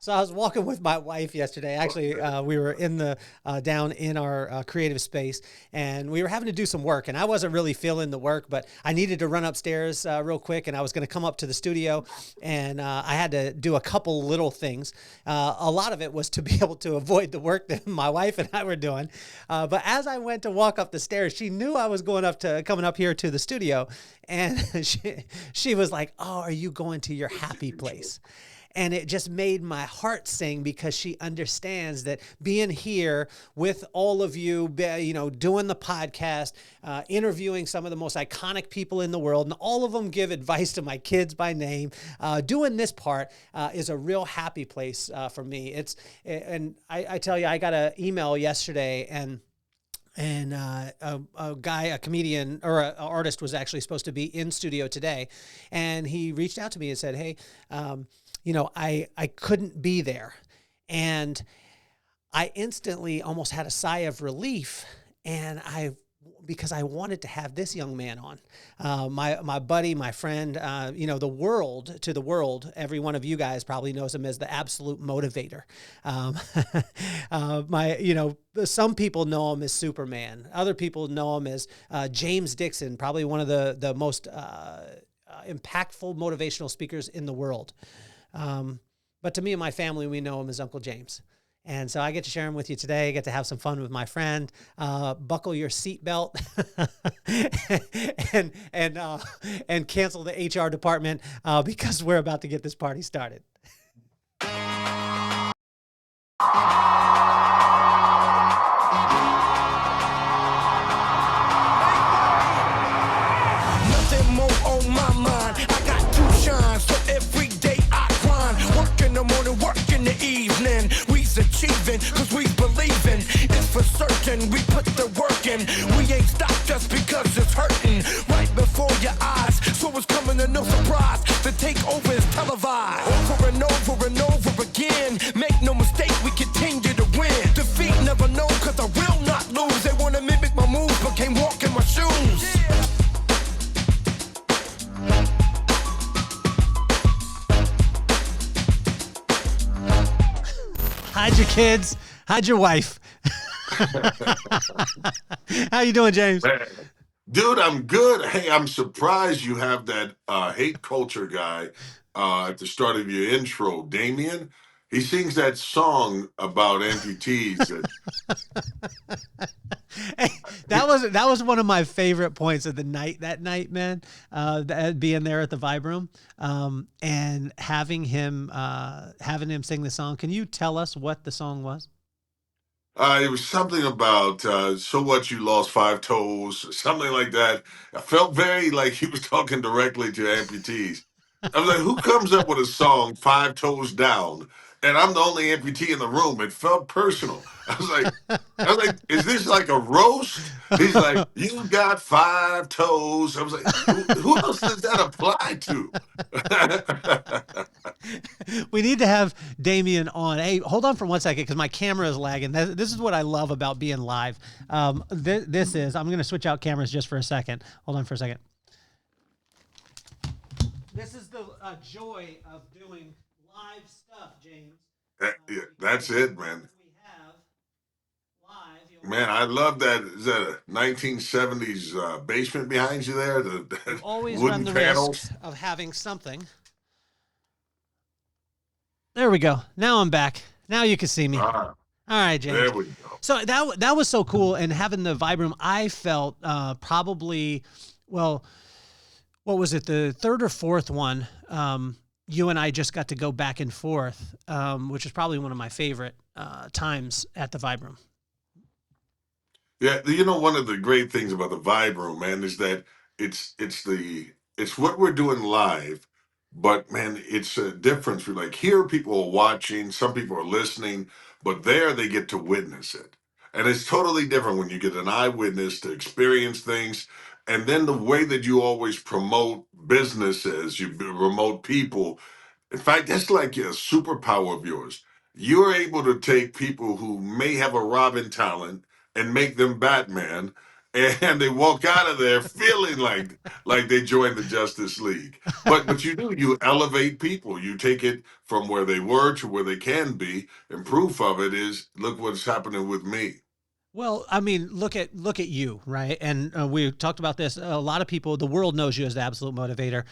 So I was walking with my wife yesterday. Actually, we were in the down in our creative space, and we were having to do some work. And I wasn't really feeling the work, but I needed to run upstairs real quick, and I was going to come up to the studio, and I had to do a couple little things. A lot of it was to be able to avoid the work that my wife and I were doing. But as I went to walk up the stairs, she knew I was coming up here to the studio, and she was like, "Oh, are you going to your happy place?" And it just made my heart sing because she understands that being here with all of you, doing the podcast, interviewing some of the most iconic people in the world, and all of them give advice to my kids by name. Doing this part is a real happy place for me. And I tell you, I got an email yesterday, and a comedian or an artist was actually supposed to be in studio today. And he reached out to me and said, "Hey, I couldn't be there." And I instantly almost had a sigh of relief. And because I wanted to have this young man on, my buddy, my friend, to the world, every one of you guys probably knows him as the absolute motivator. Some people know him as Superman. Other people know him as James Dixon, probably one of the most impactful motivational speakers in the world. But to me and my family, we know him as Uncle James. And so I get to share him with you today. I get to have some fun with my friend. Buckle your seatbelt and cancel the HR department because we're about to get this party started. Nothing more on my mind. I got two shines, so every day I grind. Work in the morning, work in the evening. We's achieving, cause we believing. It's for certain, we put the work in. We ain't stopped just because it's hurting. Right before your eyes, so it's coming to no surprise. The takeover is televised. Over and over and over again. Make no mistake, we continue to win. Defeat never known, cause I will not lose. They wanna mimic my moves, but can't walk in my shoes. Hide your kids. Hide your wife. How you doing, James? Man, dude, I'm good. Hey, I'm surprised you have that hate culture guy at the start of your intro, Damien. He sings that song about amputees. Hey, that was one of my favorite points of the night that night, man. Being there at the Vibe Room, and having him sing the song. Can you tell us what the song was? It was something about so what you lost five toes, something like that. I felt very like he was talking directly to amputees. I was like, who comes up with a song five toes down? And I'm the only amputee in the room. It felt personal. I was like, is this like a roast? He's like, you got five toes. I was like, who else does that apply to? We need to have Damien on. Hey, hold on for 1 second because my camera is lagging. This is what I love about being live. I'm going to switch out cameras just for a second. Hold on for a second. This is the joy of doing live stuff, James. Yeah, that's it, man. We have live. Man, I love that. Is that a 1970s basement behind you there? The Always run wooden the panels. risk of having something. There we go. Now I'm back. Now you can see me. All right, James. There we go. So that was so cool. And having the Vibe Room, I felt probably, well, what was it? The third or fourth one, you and I just got to go back and forth, which is probably one of my favorite times at the Vibe Room. Yeah, one of the great things about the Vibe Room, man, is that it's what we're doing live, but man, it's a difference. We're like here, people are watching, some people are listening, but there they get to witness it, and it's totally different when you get an eyewitness to experience things, and then the way that you always promote businesses, you promote people. In fact, that's like a superpower of yours. You're able to take people who may have a Robin talent and make them Batman, and they walk out of there feeling like they joined the Justice League. But you elevate people. You take it from where they were to where they can be, and proof of it is look what's happening with me. Well, I mean, look at you, right? And we talked about this. A lot of people, the world knows you as the absolute motivator.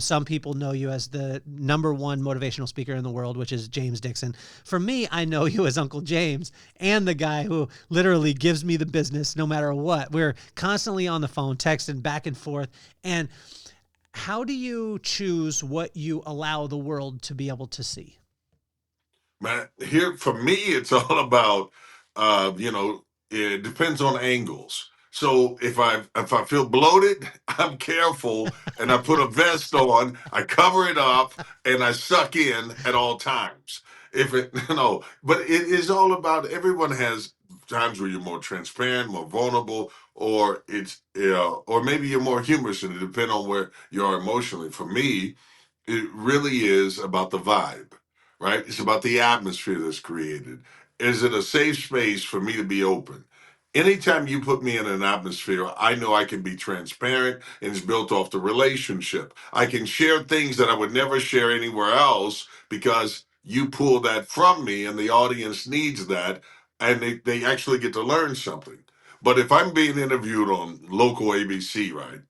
Some people know you as the #1 motivational speaker in the world, which is James Dixon. For me, I know you as Uncle James and the guy who literally gives me the business no matter what. We're constantly on the phone, texting back and forth. And how do you choose what you allow the world to be able to see? Man, here for me, it's all about you know, it depends on angles. So if I feel bloated, I'm careful and I put a vest on, I cover it up, and I suck in at all times. If it but it is all about everyone has times where you're more transparent, more vulnerable, or or maybe you're more humorous, and it depends on where you are emotionally. For me, it really is about the vibe, right? It's about the atmosphere that's created. Is it a safe space for me to be open? Anytime you put me in an atmosphere, I know I can be transparent and it's built off the relationship. I can share things that I would never share anywhere else because you pull that from me and the audience needs that and they actually get to learn something. But if I'm being interviewed on local ABC, right?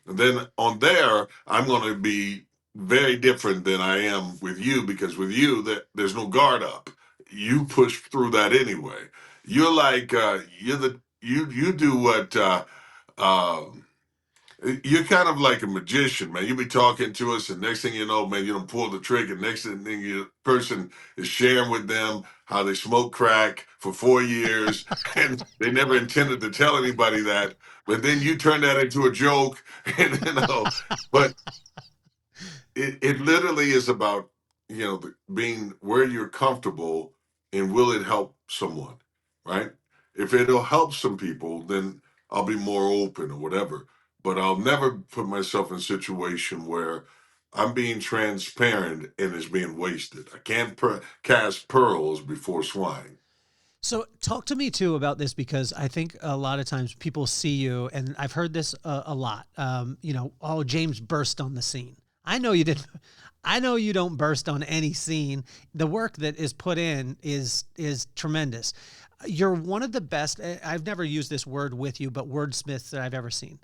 And then on there, I'm going to be very different than I am with you because with you there's no guard up. You push through that anyway. You're like you do what um you're kind of like a magician, man. You be talking to us, and next thing you know, man, you don't pull the trick, and next thing you person is sharing with them how they smoke crack for 4 years, and they never intended to tell anybody that, but then you turn that into a joke, and but it literally is about being where you're comfortable and will it help someone, right? If it'll help some people, then I'll be more open or whatever. But I'll never put myself in a situation where I'm being transparent and it's being wasted. I can't cast pearls before swine. So talk to me too about this because I think a lot of times people see you, and I've heard this a lot. Oh, James burst on the scene. I know you didn't. I know you don't burst on any scene. The work that is put in is tremendous. You're one of the best. I've never used this word with you, but wordsmiths that I've ever seen.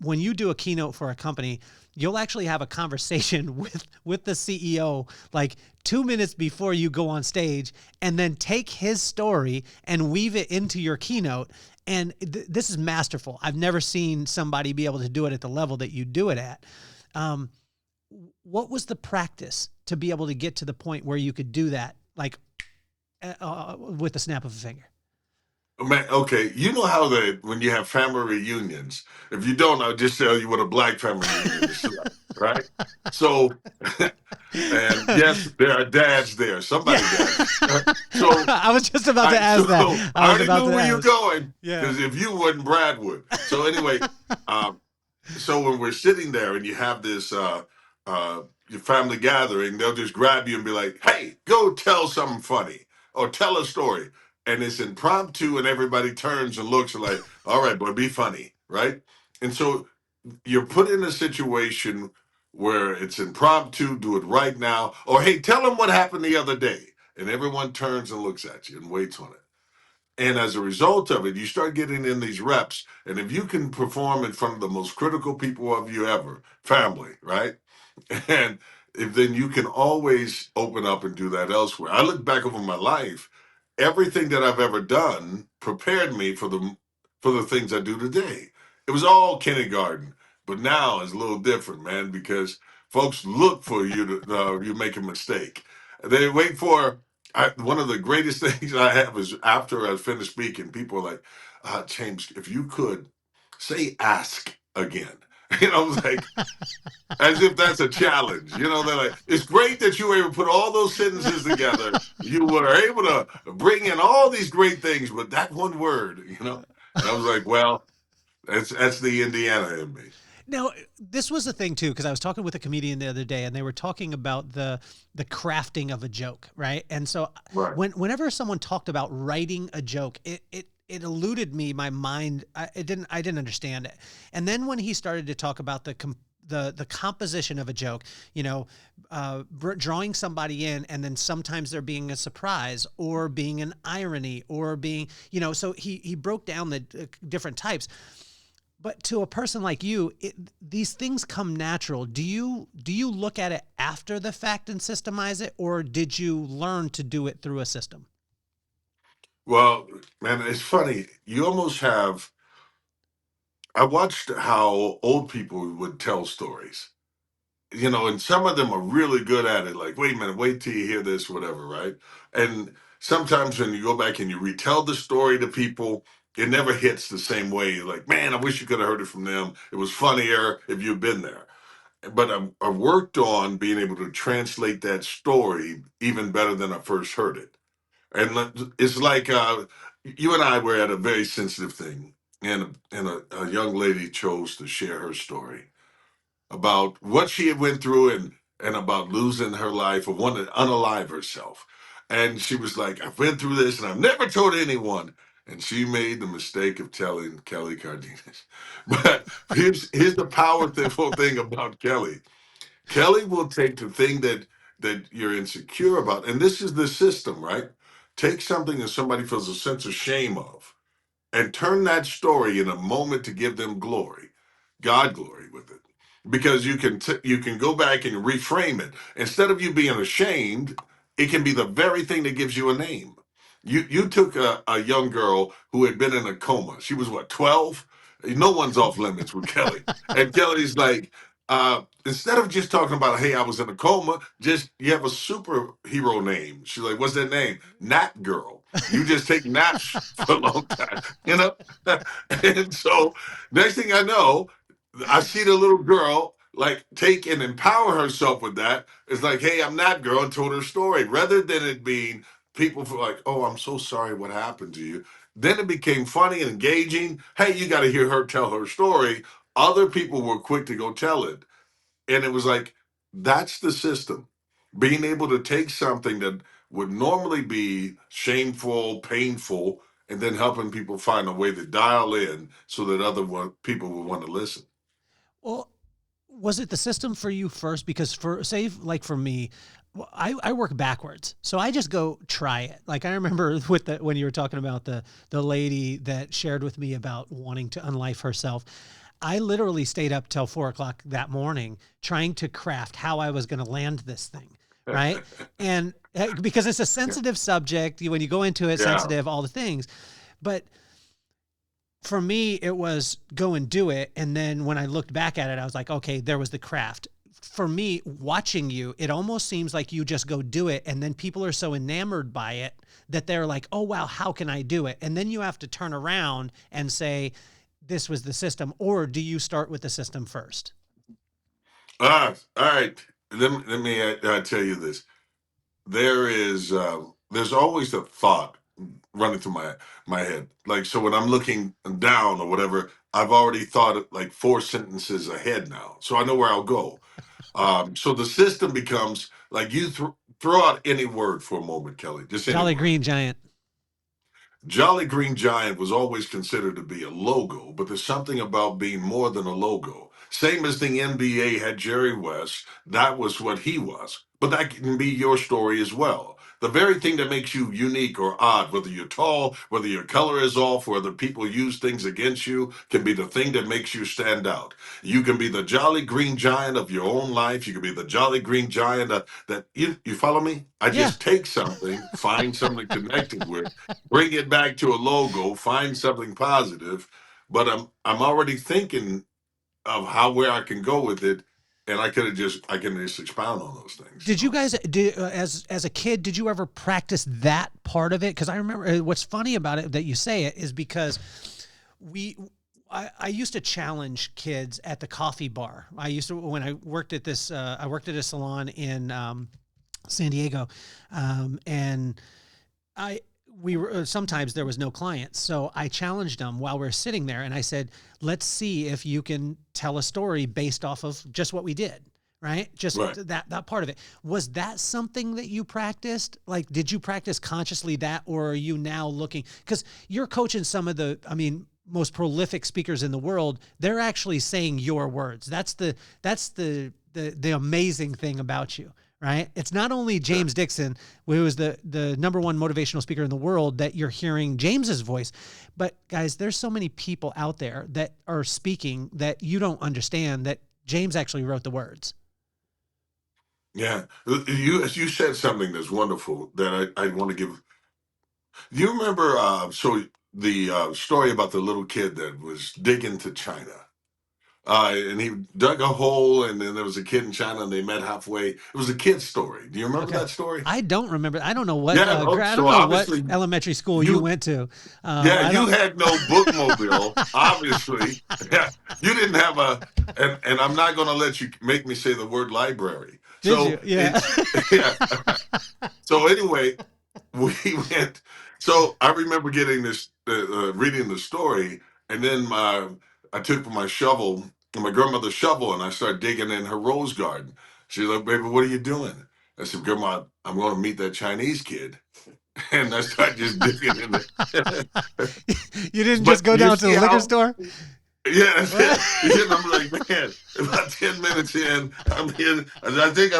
When you do a keynote for a company, you'll actually have a conversation with the CEO like 2 minutes before you go on stage, and then take his story and weave it into your keynote. And this is masterful. I've never seen somebody be able to do it at the level that you do it at. What was the practice to be able to get to the point where you could do that, like with the snap of a finger? Man, okay, you know how when you have family reunions, if you don't, I'll just tell you what a black family reunion is like, right? So, and yes, there are dads there, Yeah. somebody dads. So, I was just about to ask that. I I was already about knew to where you're ask. going Yeah. because if you wouldn't, Brad would. So anyway, um, so when we're sitting there and you have this your family gathering, they'll just grab you and be like, "Hey, go tell something funny or tell a story." And it's impromptu, and everybody turns and looks and like, "All right, boy, be funny," right? And so you're put in a situation where it's impromptu, do it right now, or hey, tell them what happened the other day, and everyone turns and looks at you and waits on it. And as a result of it, you start getting in these reps. And if you can perform in front of the most critical people of you ever, family, right? And if then you can always open up and do that elsewhere. I look back over my life, everything that I've ever done prepared me for the things I do today. It was all kindergarten, but now it's a little different, man, because folks look for you to you make a mistake. They wait for one of the greatest things I have is after I finish speaking, people are like, James, if you could say ask again. Like as if that's a challenge. They're like, it's great that you were able to put all those sentences together. You were able to bring in all these great things, but that one word. And I was like, well, that's the Indiana in me. Now, this was the thing too, because I was talking with a comedian the other day, and they were talking about the crafting of a joke, right? And so, Right. whenever someone talked about writing a joke, it eluded me, my mind. I didn't understand it. And then when he started to talk about the composition of a joke, drawing somebody in, and then sometimes there being a surprise or being an irony or being, so he broke down the different types. But to a person like you, these things come natural. Do you look at it after the fact and systemize it, or did you learn to do it through a system? Well, man, it's funny. You almost have. I watched how old people would tell stories, and some of them are really good at it. Like, wait a minute, wait till you hear this, whatever, right? And sometimes when you go back and you retell the story to people, it never hits the same way. You're like, man, I wish you could have heard it from them. It was funnier if you'd been there. But I worked on being able to translate that story even better than I first heard it. And it's like you and I were at a very sensitive thing, and a young lady chose to share her story about what she had went through and about losing her life or wanting to unalive herself. And she was like, I've been through this and I've never told anyone. And she made the mistake of telling Kelly Cardenas. But here's the powerful thing about Kelly. Kelly will take the thing that you're insecure about, and this is the system, right? Take something that somebody feels a sense of shame of, and turn that story in a moment to give them glory, God glory with it. Because you can go back and reframe it. Instead of you being ashamed, it can be the very thing that gives you a name. You took a young girl who had been in a coma. She was what, 12? No one's off limits with Kelly. And Kelly's like, instead of just talking about, hey, I was in a coma, just you have a superhero name. She's like, what's that name? Nap Girl. You just take naps for a long time, you know? And so next thing I know, I see the little girl like take and empower herself with that. It's like, hey, I'm that girl, and told her story rather than it being people feel like, oh, I'm so sorry what happened to you. Then it became funny and engaging. Hey, you got to hear her tell her story. Other people were quick to go tell it. And it was like, that's the system. Being able to take something that would normally be shameful, painful, and then helping people find a way to dial in so that people will want to listen. Well, was it the system for you first? Because for me, I work backwards. So I just go try it. Like I remember when you were talking about the lady that shared with me about wanting to unlife herself. I literally stayed up till 4:00 that morning trying to craft how I was going to land this thing. Right. And because it's a sensitive subject, when you go into it, Yeah. sensitive, all the things, but for me, it was go and do it. And then when I looked back at it, I was like, okay, there was the craft. For me, watching you, it almost seems like you just go do it. And then people are so enamored by it that they're like, oh, wow, how can I do it? And then you have to turn around and say, this was the system. Or do you start with the system first? All right. Let me tell you this. There's always a thought running through my head. Like, so when I'm looking down or whatever, I've already thought it like 4 sentences ahead now, so I know where I'll go. So the system becomes like you throw out any word for a moment, Kelly, just any Jolly word. Green Giant. Jolly Green Giant was always considered to be a logo, but there's something about being more than a logo. Same as the NBA had Jerry West, that was what he was. But that can be your story as well. The very thing that makes you unique or odd, whether you're tall, whether your color is off, whether people use things against you, can be the thing that makes you stand out. You can be the Jolly Green Giant of your own life. You can be the Jolly Green Giant that you follow me? I Yeah. just take something, find something connected with, bring it back to a logo, find something positive, but I'm already thinking of where I can go with it, and I can just expound on those things. Did you guys as a kid, did you ever practice that part of it? Because I remember what's funny about it that you say it is because I used to challenge kids at the coffee bar. When I worked at I worked at a salon in San Diego, and sometimes there was no clients. So I challenged them while we're sitting there and I said, let's see if you can tell a story based off of just what we did. right? Just Right. that part of it. Was that something that you practiced? Like, did you practice consciously that, or are you now looking, because you're coaching some of the, I mean, most prolific speakers in the world, they're actually saying your words. That's the amazing thing about you, right? It's not only Yeah. James Dixon, who is the number one motivational speaker in the world, that you're hearing James's voice, but guys, there's so many people out there that are speaking that you don't understand that James actually wrote the words. Yeah. You said something that's wonderful that I want to give. Do you remember the story about the little kid that was digging to China? And he dug a hole, and then there was a kid in China, and they met halfway. It was a kid's story. Do you remember Okay. that story? I don't remember. I don't know what, Yeah. Oh, I don't so know what obviously elementary school you you, went to. yeah, I you don't. had no bookmobile, obviously. Yeah, you didn't have and I'm not going to let you make me say the word library. Did So you? Yeah. it's, yeah. So anyway, we went. So I remember getting this, reading the story, and then I took my shovel, my grandmother's shovel, and I started digging in her rose garden. She's like, "Baby, what are you doing?" I said, "Grandma, I'm going to meet that Chinese kid," and I started just digging in it. You didn't just But go you down to see the liquor how, store? yeah, What? and I'm like, man, about 10 minutes in, I'm in, and I think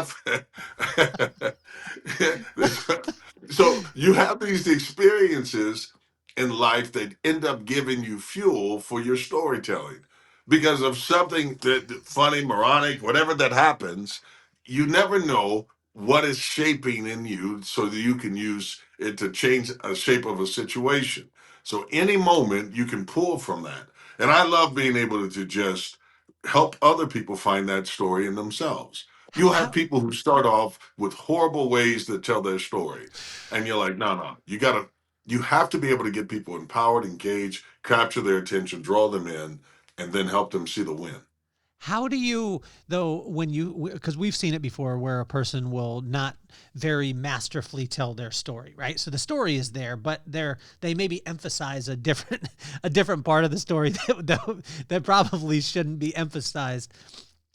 so you have these experiences in life that end up giving you fuel for your storytelling because of something that funny, moronic, whatever that happens. You never know what is shaping in you so that you can use it to change a shape of a situation. So any moment you can pull from that. And I love being able to just help other people find that story in themselves. You'll have How, people who start off with horrible ways to tell their story. And you're like, no, you have to be able to get people empowered, engaged, capture their attention, draw them in, and then help them see the win. how do you, though, when you, because we've seen it before where a person will not very masterfully tell their story, right? So the story is there, but they maybe emphasize a different, a different part of the story that probably shouldn't be emphasized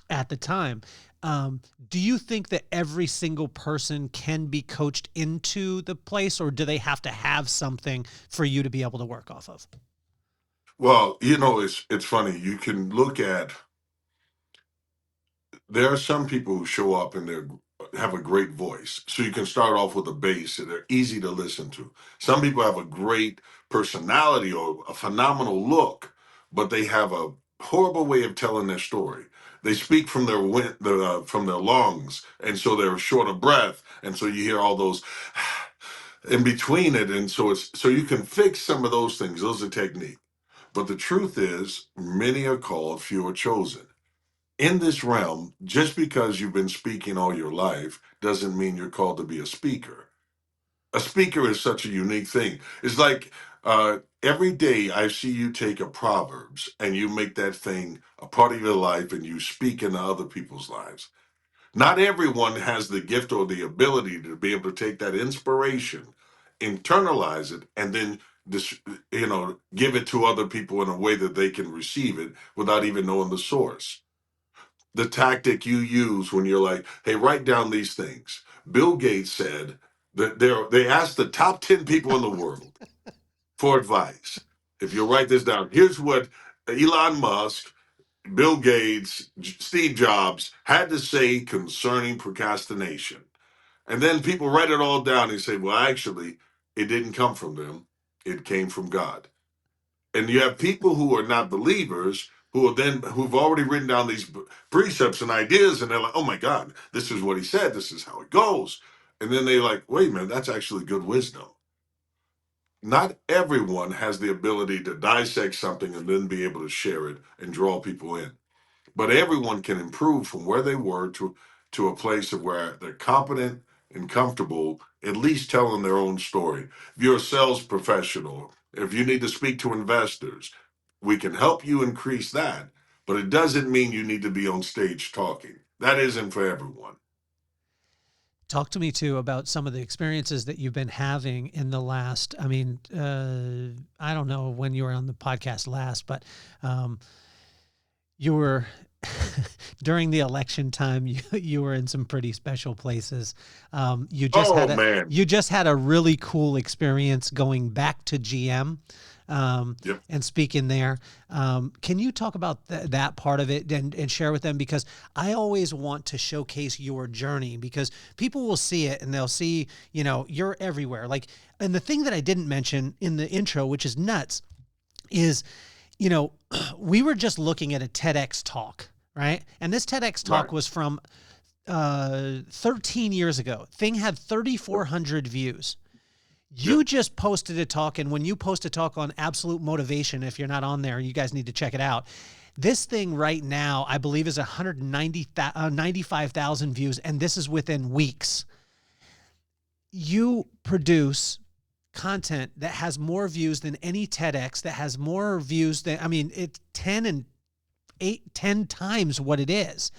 at the time. Do you think that every single person can be coached into the place, or do they have to have something for you to be able to work off of? Well, it's funny. You can look at there are some people who show up and they have a great voice. So you can start off with a bass and they're easy to listen to. Some people have a great personality or a phenomenal look, but they have a horrible way of telling their story. They speak from from their lungs, and so they're short of breath, and so you hear all those in between it, and so you can fix some of those things. Those are technique. But the truth is, many are called, few are chosen. In this realm, just because you've been speaking all your life doesn't mean you're called to be a speaker. A speaker is such a unique thing. It's like every day I see you take a Proverbs and you make that thing a part of your life and you speak into other people's lives. Not everyone has the gift or the ability to be able to take that inspiration, internalize it, and then dis- give it to other people in a way that they can receive it without even knowing the source. The tactic you use when you're like, hey, write down these things. Bill Gates said that they asked the top 10 people in the world for advice. If you write this down, here's what Elon Musk, Bill Gates, Steve Jobs had to say concerning procrastination. And then people write it all down and say, well, actually, it didn't come from them, it came from God. And you have people who are not believers who've already written down these precepts and ideas, and they're like, oh my God, this is what he said, this is how it goes. And then they're like, wait a minute, that's actually good wisdom. Not everyone has the ability to dissect something and then be able to share it and draw people in. But everyone can improve from where they were to a place of where they're competent and comfortable, at least telling their own story. If you're a sales professional, if you need to speak to investors, we can help you increase that. But it doesn't mean you need to be on stage talking. That isn't for everyone. Talk to me too about some of the experiences that you've been having in the last, I mean, I don't know when you were on the podcast last, but you were during the election time, you were in some pretty special places. Oh man. You just had a really cool experience going back to GM Yep. and speaking there. Can you talk about that part of it and share with them? Because I always want to showcase your journey, because people will see it and they'll see, you're everywhere. Like, and the thing that I didn't mention in the intro, which is nuts, is, you know, we were just looking at a TEDx talk, right? And this TEDx Right. talk was from 13 years ago. Thing had 3,400 views. You Yep. just posted a talk, and when you post a talk on Absolute Motivation, if you're not on there, you guys need to check it out. This thing right now, I believe, is 95,000 views, and this is within weeks. You produce content that has more views than any TEDx, that has more views than, I mean, it's 10 times what it is.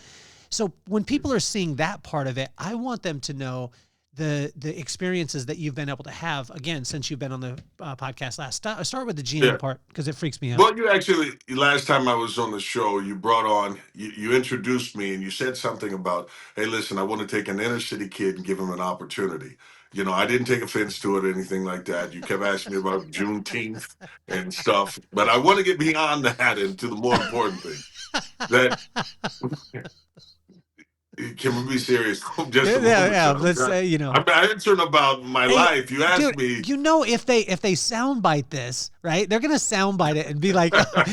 So when people are seeing that part of it, I want them to know the experiences that you've been able to have, again, since you've been on the podcast last. Start with the GM Yeah. part, because it freaks me out. Well, you actually, last time I was on the show, you brought on, you introduced me and you said something about, hey, listen, I want to take an inner city kid and give him an opportunity. I didn't take offense to it or anything like that. You kept asking me about Juneteenth and stuff, but I want to get beyond that and to the more important thing that can we be serious just Yeah, a moment, yeah. sir? Let's say, I'm answering about my hey, life. You asked dude, me. if they soundbite this, right, they're gonna soundbite it and be like, oh,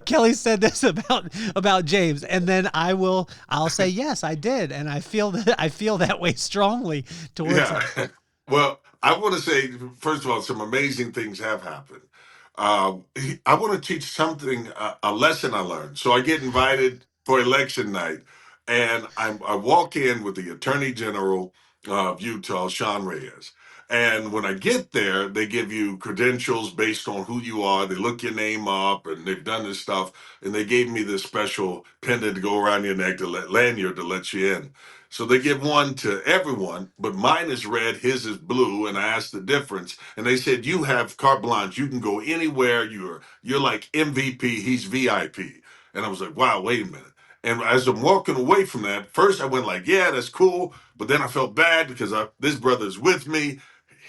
Kelly said this about James, and then I'll say yes, I did, and I feel that way strongly towards Yeah. him. Well, I want to say, first of all, some amazing things have happened. I want to teach something, a lesson I learned. So I get invited for election night, and I walk in with the Attorney General of Utah, Sean Reyes. And when I get there, they give you credentials based on who you are. They look your name up, and they've done this stuff. And they gave me this special pendant to go around your neck, lanyard to let you in. So they give one to everyone, but mine is red, his is blue, and I asked the difference. And they said, you have carte blanche. You can go anywhere. You're like MVP, he's VIP. And I was like, wow, wait a minute. And as I'm walking away from that, first I went like, yeah, that's cool. But then I felt bad because this brother's with me.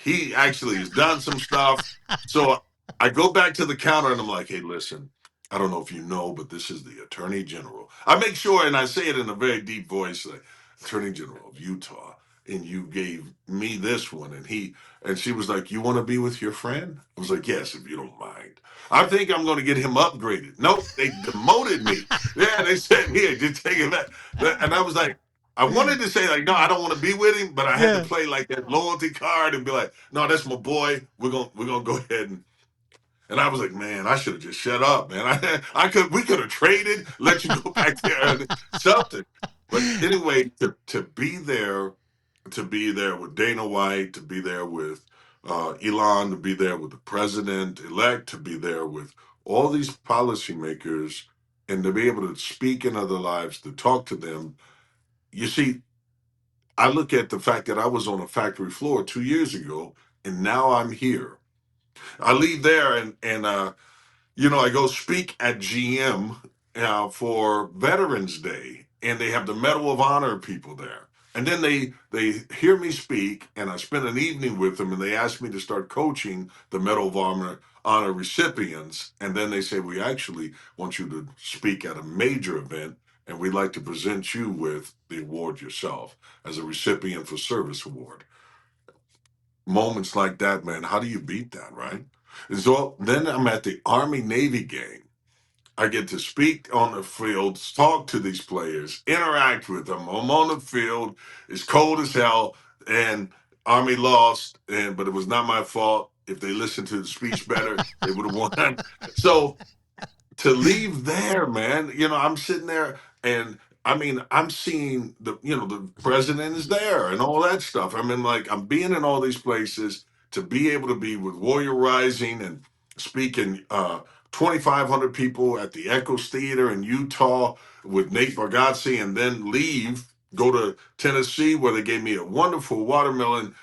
He actually has done some stuff. So I go back to the counter and I'm like, hey, listen, I don't know if you know, but this is the Attorney General. I make sure, and I say it in a very deep voice, like, Attorney General of Utah, and you gave me this one. And she was like, you want to be with your friend? I was like, yes, if you don't mind. I think I'm going to get him upgraded. Nope, they demoted me. Yeah, they said, here, just take it back. And I was like, I wanted to say like, no, I don't want to be with him, but I had to Yeah. play like that loyalty card and be like, no, that's my boy. We're gonna go ahead and I was like, man, I should have just shut up, man. We could have traded, let you go back there and something. But anyway, to be there with Dana White, to be there with Elon, to be there with the president elect, to be there with all these policymakers, and to be able to speak in other lives, to talk to them. You see, I look at the fact that I was on a factory floor 2 years ago, and now I'm here. I leave there and I go speak at GM for Veterans Day, and they have the Medal of Honor people there. And then they hear me speak, and I spend an evening with them, and they ask me to start coaching the Medal of Honor recipients. And then they say, we actually want you to speak at a major event, and we'd like to present you with the award yourself as a recipient for service award. Moments like that, man, how do you beat that, right? And so then I'm at the Army Navy game. I get to speak on the field, talk to these players, interact with them. I'm on the field. It's cold as hell, and Army lost, but it was not my fault. If they listened to the speech better, they would have won. So to leave there, man, I'm sitting there and I mean, I'm seeing the president is there and all that stuff. I mean, like, I'm being in all these places to be able to be with Warrior Rising and speaking 2,500 people at the Echoes Theater in Utah with Nate Bargatze, and then leave, go to Tennessee where they gave me a wonderful watermelon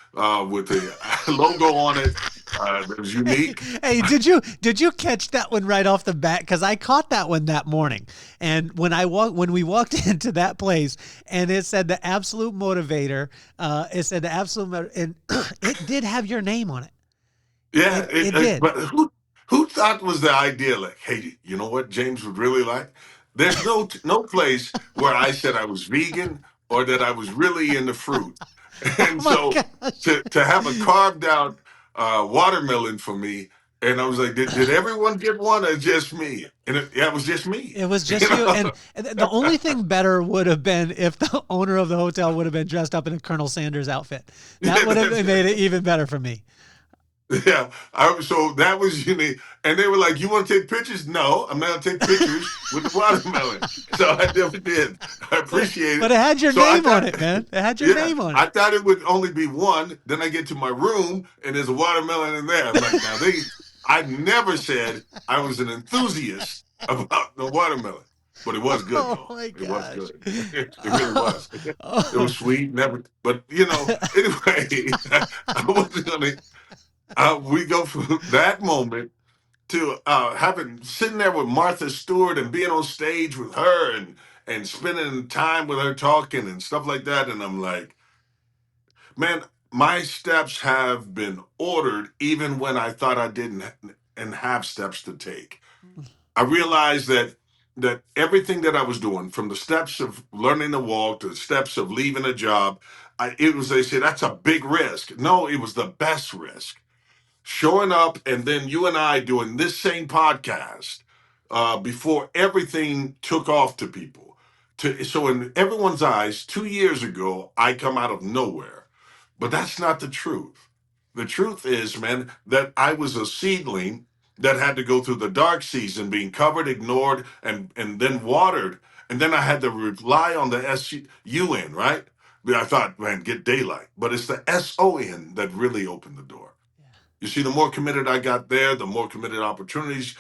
with the logo on it, It was unique. Hey, did you catch that one right off the bat? Because I caught that one that morning, and when we walked into that place, and it said the absolute motivator, it said the and it did have your name on it. Yeah, It did. but who thought was the idea? Like, hey, you know what James would really like? There's no place where I said I was vegan or that I was really into fruit, Oh and my so gosh! to have a carved out watermelon for me, and I was like, did everyone get one or just me? And yeah, it was just me. It was You just you, know? and the only thing better would have been if the owner of the hotel would have been dressed up in a Colonel Sanders outfit. That Yeah, would have made it even better for me. yeah, so that was unique. And they were like, "You want to take pictures?" No, I'm not gonna take pictures with the watermelon. So I never did. I appreciate But it. it had your So I name on thought, it, man. It had your yeah, name on I it. thought it would only be one. Then I get to my room and there's a watermelon in there. I'm like, now I never said I was an enthusiast about the watermelon, but it was good Oh though. my It was gosh. good. It really was. It Oh. was sweet. Never, but anyway, I wasn't gonna we go from that moment to having sitting there with Martha Stewart and being on stage with her and spending time with her talking and stuff like that. And I'm like, man, my steps have been ordered even when I thought I didn't and have steps to take. I realized that everything that I was doing, from the steps of learning to walk to the steps of leaving a job, they say that's a big risk. No, it was the best risk showing up and then you and I doing this same podcast before everything took off to people. So in everyone's eyes, 2 years ago, I come out of nowhere. But that's not the truth. The truth is, man, that I was a seedling that had to go through the dark season, being covered, ignored, and then watered. And then I had to rely on the SUN, right? But I thought, man, get daylight. But it's the SON that really opened the door. You see, the more committed I got there, the more committed opportunities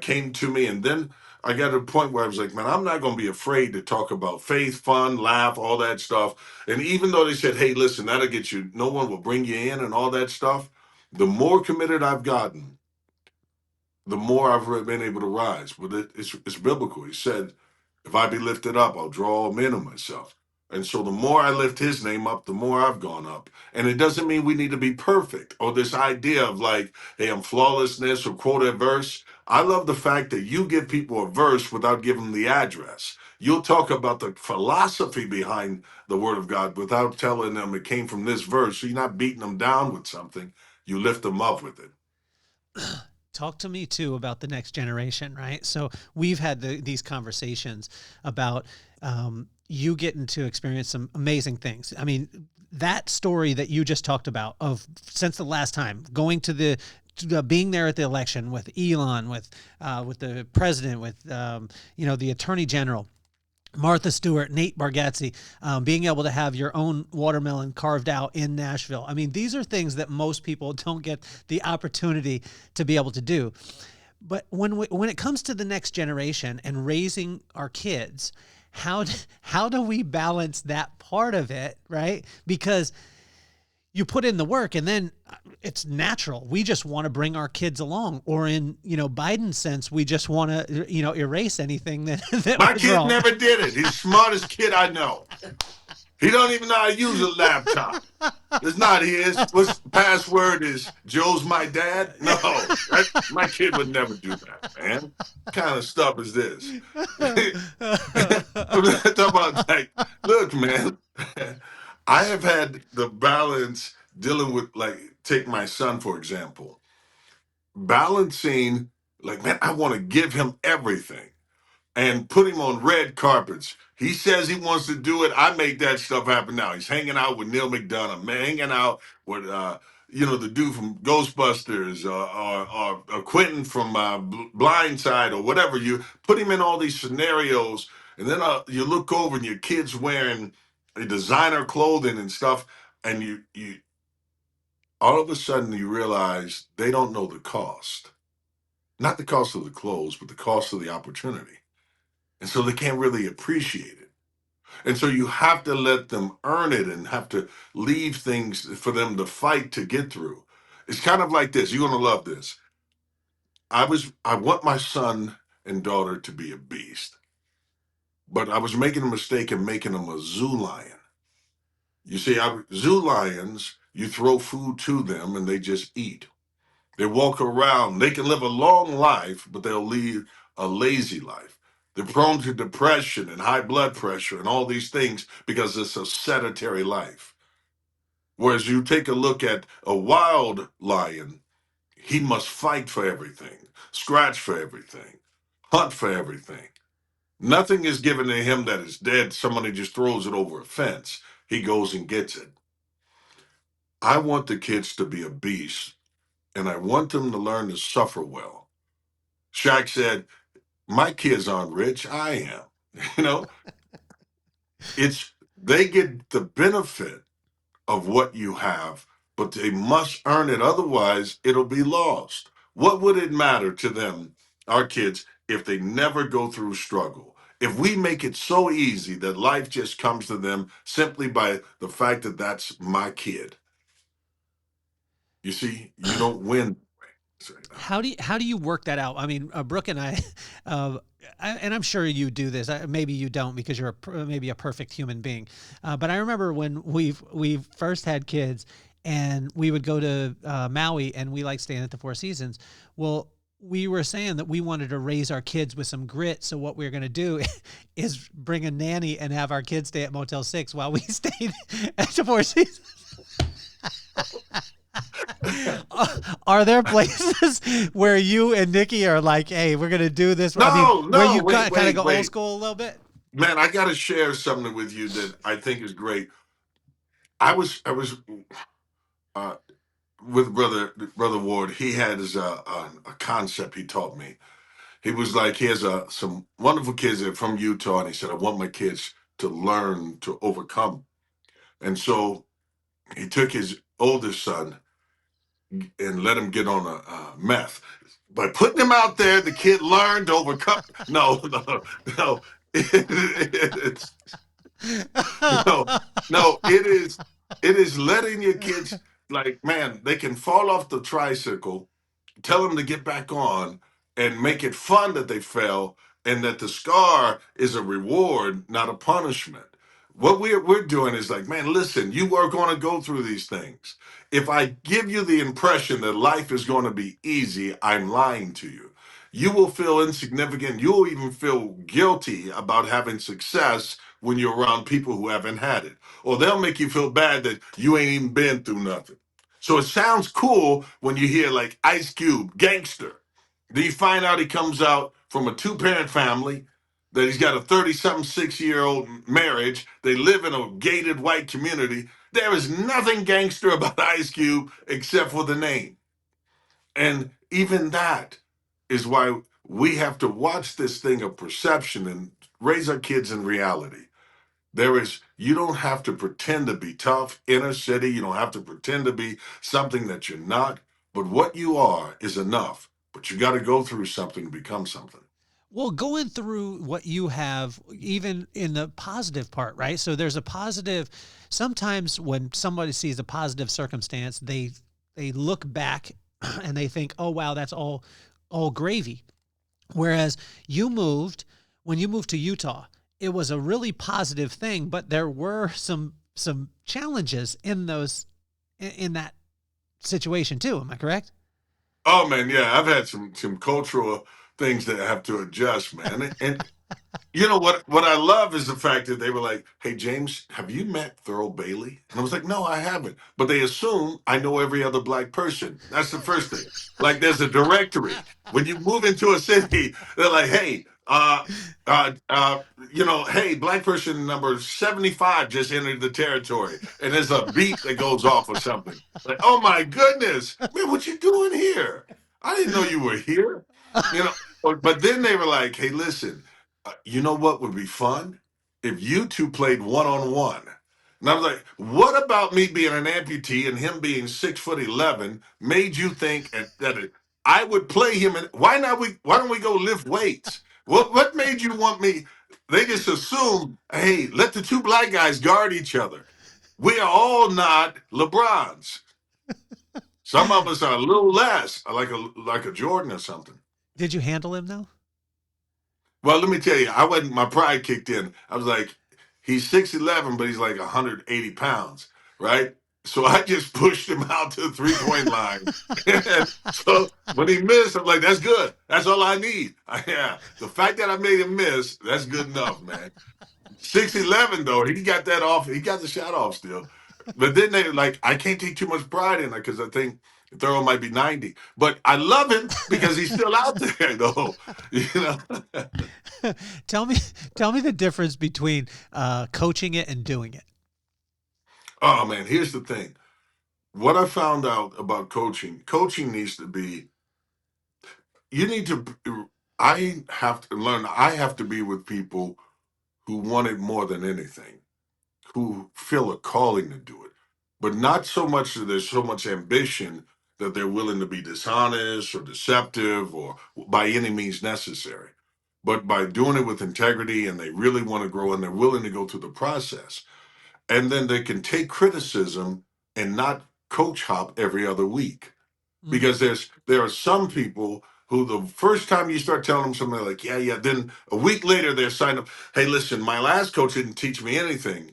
came to me. And then I got to a point where I was like, man, I'm not going to be afraid to talk about faith, fun, laugh, all that stuff. And even though they said, hey, listen, that'll get you, no one will bring you in and all that stuff, the more committed I've gotten, the more I've been able to rise. But it's biblical. He said, if I be lifted up, I'll draw all men of myself. And so the more I lift his name up, the more I've gone up. And it doesn't mean we need to be perfect or this idea of like, hey, I'm flawlessness or quote a verse. I love the fact that you give people a verse without giving them the address. You'll talk about the philosophy behind the word of God without telling them it came from this verse. So you're not beating them down with something. You lift them up with it. Talk to me too about the next generation, right? So we've had these conversations about you getting to experience some amazing things. I mean, that story that you just talked about of since the last time going to being there at the election with Elon, with the president, with the attorney general. Martha Stewart, Nate Bargatze, being able to have your own watermelon carved out in Nashville. I mean, these are things that most people don't get the opportunity to be able to do. But when it comes to the next generation and raising our kids, how do we balance that part of it, right? Because you put in the work and then it's natural. We just want to bring our kids along, or in, Biden's sense, we just want to, erase anything that My was kid wrong. never did it. He's the smartest kid I know. He don't even know how to use a laptop. It's not his. What's password is Joe's my dad? No, my kid would never do that, man. What kind of stuff is this? I'm talking about like, look, man. I have had the balance dealing with like, take my son for example, balancing like, man, I want to give him everything and put him on red carpets. He says he wants to do it. I make that stuff happen now. He's hanging out with Neil McDonough, man, hanging out with the dude from Ghostbusters or Quentin from Blindside or whatever. You put him in all these scenarios, and then you look over and your kid's wearing designer clothing and stuff, and you all of a sudden you realize they don't know the cost, not the cost of the clothes, but the cost of the opportunity. And so they can't really appreciate it. And so you have to let them earn it and have to leave things for them to fight to get through. It's kind of like this. You're gonna love this. I want my son and daughter to be a beast, but I was making a mistake in making them a zoo lion. You see, zoo lions, you throw food to them and they just eat. They walk around. They can live a long life, but they'll lead a lazy life. They're prone to depression and high blood pressure and all these things because it's a sedentary life. Whereas you take a look at a wild lion, he must fight for everything, scratch for everything, hunt for everything. Nothing is given to him that is dead. Somebody just throws it over a fence. He goes and gets it. I want the kids to be a beast, and I want them to learn to suffer well. Shaq said, my kids aren't rich, I am. You know, it's they get the benefit of what you have, but they must earn it. Otherwise, it'll be lost. What would it matter to them, our kids, if they never go through struggle? If we make it so easy that life just comes to them simply by the fact that that's my kid, you see, you don't win. How do you work that out? I mean, Brooke and uh, and I'm sure you do this. Maybe you don't because you're maybe a perfect human being. But I remember when we first had kids, and we would go to Maui, and we like staying at the Four Seasons. Well, we were saying that we wanted to raise our kids with some grit. So what we were going to do is bring a nanny and have our kids stay at Motel 6 while we stayed at the Four Seasons. Are there places where you and Nikki are like, hey, we're going to do this? I mean, No, where no, you wait, kind of wait, go old wait. school a little bit? Man, I got to share something with you that I think is great. I was uh, with brother Ward. He had a concept he taught me. He was like, he has some wonderful kids that are from Utah, and he said, I want my kids to learn to overcome. And so he took his oldest son and let him get on a meth. By putting him out there, the kid learned to overcome. No, no, no. It's no, no. It is letting your kids, like, man, they can fall off the tricycle, tell them to get back on, and make it fun that they fell, and that the scar is a reward, not a punishment. What we're doing is like, man, listen, you are going to go through these things. If I give you the impression that life is going to be easy, I'm lying to you. You will feel insignificant. You'll even feel guilty about having success when you're around people who haven't had it. Or they'll make you feel bad that you ain't even been through nothing. So it sounds cool when you hear like Ice Cube, gangster. Then you find out he comes out from a two-parent family, that he's got a 30-something 6-year-old marriage. They live in a gated white community. There is nothing gangster about Ice Cube except for the name. And even that is why we have to watch this thing of perception and raise our kids in reality. You don't have to pretend to be tough, inner city. You don't have to pretend to be something that you're not. But what you are is enough. But you got to go through something to become something. Well, going through what you have, even in the positive part, right? So there's a positive. Sometimes when somebody sees a positive circumstance, they look back and they think, "Oh wow, that's all gravy." Whereas when you moved to Utah, it was a really positive thing, but there were some challenges in that situation too. Am I correct? Oh man, yeah, I've had some cultural things that I have to adjust, man. And you know what I love is the fact that they were like, "Hey James, have you met Thurl Bailey?" And I was like, "No, I haven't." But they assume I know every other black person. That's the first thing. Like there's a directory. When you move into a city, they're like, "Hey, hey, black person number 75 just entered the territory," and there's a beat that goes off or something. Like, oh my goodness, man, what you doing here? I didn't know you were here. You know, but then they were like, "Hey, listen." You know what would be fun? If you two played one on one. And I was like, what about me being an amputee and him being 6'11" made you think I would play him? And why don't we go lift weights? What made you want me? They just assume, hey, let the two black guys guard each other. We are all not LeBrons. Some of us are a little less, like a Jordan or something. Did you handle him though? Well, let me tell you, I wasn't. My pride kicked in. I was like, he's 6'11", but he's like 180 pounds, right? So I just pushed him out to the 3-point line. And so when he missed, I'm like, that's good. That's all I need. Yeah, the fact that I made him miss, that's good enough, man. 6'11" though, he got that off. He got the shot off still. But then they like, I can't take too much pride in it because I think Thurl might be 90. But I love him because he's still out there, though. You know. tell me, tell me the difference between coaching it and doing it. Oh man, here's the thing. What I found out about coaching needs to be. You need to. I have to learn. I have to be with people who want it more than anything, who feel a calling to do it, but not so much that there's so much ambition that they're willing to be dishonest or deceptive or by any means necessary, but by doing it with integrity and they really want to grow and they're willing to go through the process. And then they can take criticism and not coach hop every other week. Because there are some people who the first time you start telling them something, they're like, yeah, then a week later they're signed up. Hey, listen, my last coach didn't teach me anything.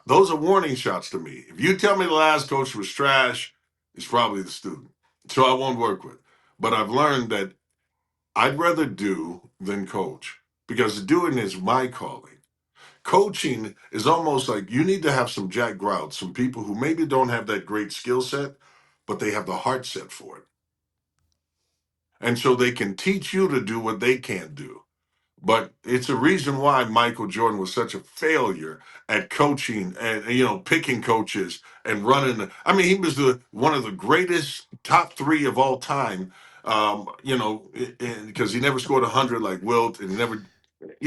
Those are warning shots to me. If you tell me the last coach was trash, it's probably the student. So I won't work with. But I've learned that I'd rather do than coach because doing is my calling. Coaching is almost like you need to have some Jack Grout, some people who maybe don't have that great skill set, but they have the heart set for it. And so they can teach you to do what they can't do. But it's a reason why Michael Jordan was such a failure at coaching and, picking coaches and running. I mean, he was one of the greatest top 3 of all time, because he never scored 100 like Wilt and he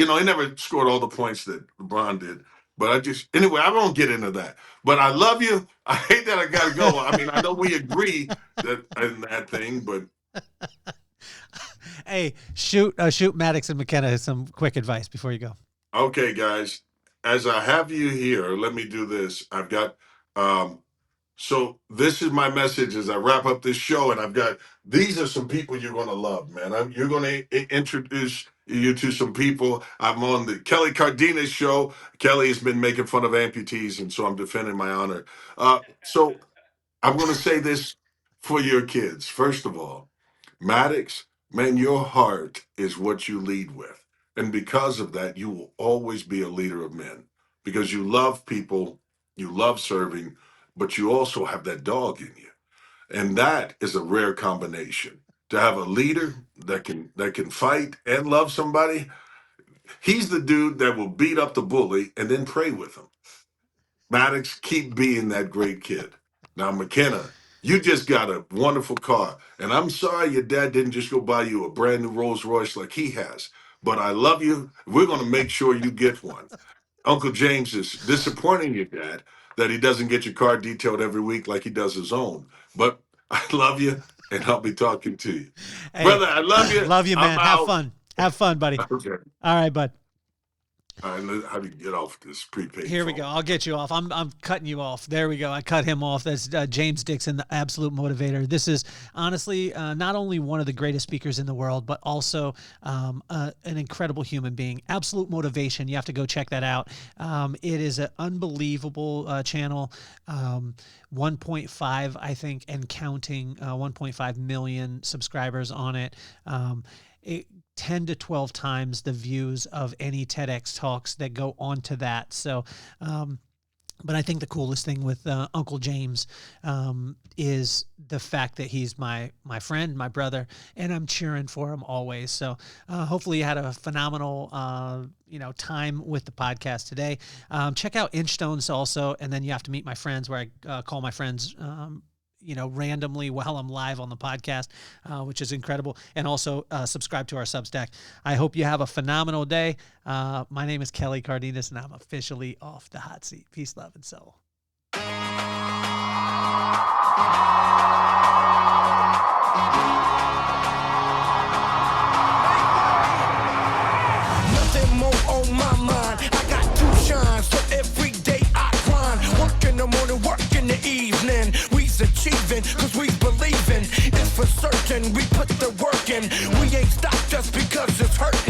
never scored all the points that LeBron did. But anyway, I won't get into that. But I love you. I hate that I got to go. I mean, I know we agree in that thing, but. Hey, shoot Maddox and McKenna some quick advice before you go. Okay, guys, as I have you here, let me do this. I've got, so this is my message as I wrap up this show, and these are some people you're going to love, man. You're going to introduce you to some people. I'm on the Kelly Cardenas show. Kelly has been making fun of amputees, and so I'm defending my honor. So I'm going to say this for your kids. First of all, Maddox, man, your heart is what you lead with. And because of that, you will always be a leader of men because you love people, you love serving, but you also have that dog in you. And that is a rare combination. To have a leader that can fight and love somebody, he's the dude that will beat up the bully and then pray with him. Maddox, keep being that great kid. Now, McKenna, you just got a wonderful car. And I'm sorry your dad didn't just go buy you a brand new Rolls Royce like he has. But I love you. We're going to make sure you get one. Uncle James is disappointing your dad that he doesn't get your car detailed every week like he does his own. But I love you, and I'll be talking to you. Hey, brother, I love you. Love you, man. Have fun. Have fun, buddy. Okay. All right, bud. All right, how do you get off this prepaid Here phone? we go. I'll get you off. I'm cutting you off. There we go. I cut him off. That's James Dixon, the absolute motivator. This is honestly not only one of the greatest speakers in the world, but also an incredible human being. Absolute Motivation. You have to go check that out. It is an unbelievable channel. 1.5, I think, and counting, 1.5 million subscribers on it. 10 to 12 times the views of any TEDx talks that go onto that. So, but I think the coolest thing with Uncle James is the fact that he's my friend, my brother, and I'm cheering for him always. So hopefully you had a phenomenal time with the podcast today. Check out Inchstones also, and then you have to meet my friends, where I call my friends randomly while I'm live on the podcast, which is incredible. And also subscribe to our Substack. I hope you have a phenomenal day. My name is Kelly Cardenas, and I'm officially off the hot seat. Peace, love, and soul. Nothing more on my mind. I got to shine, so every day I grind. Work in the morning, work in the evening. We's achieving, cause we certain we put the work in. We ain't stopped just because it's hurting.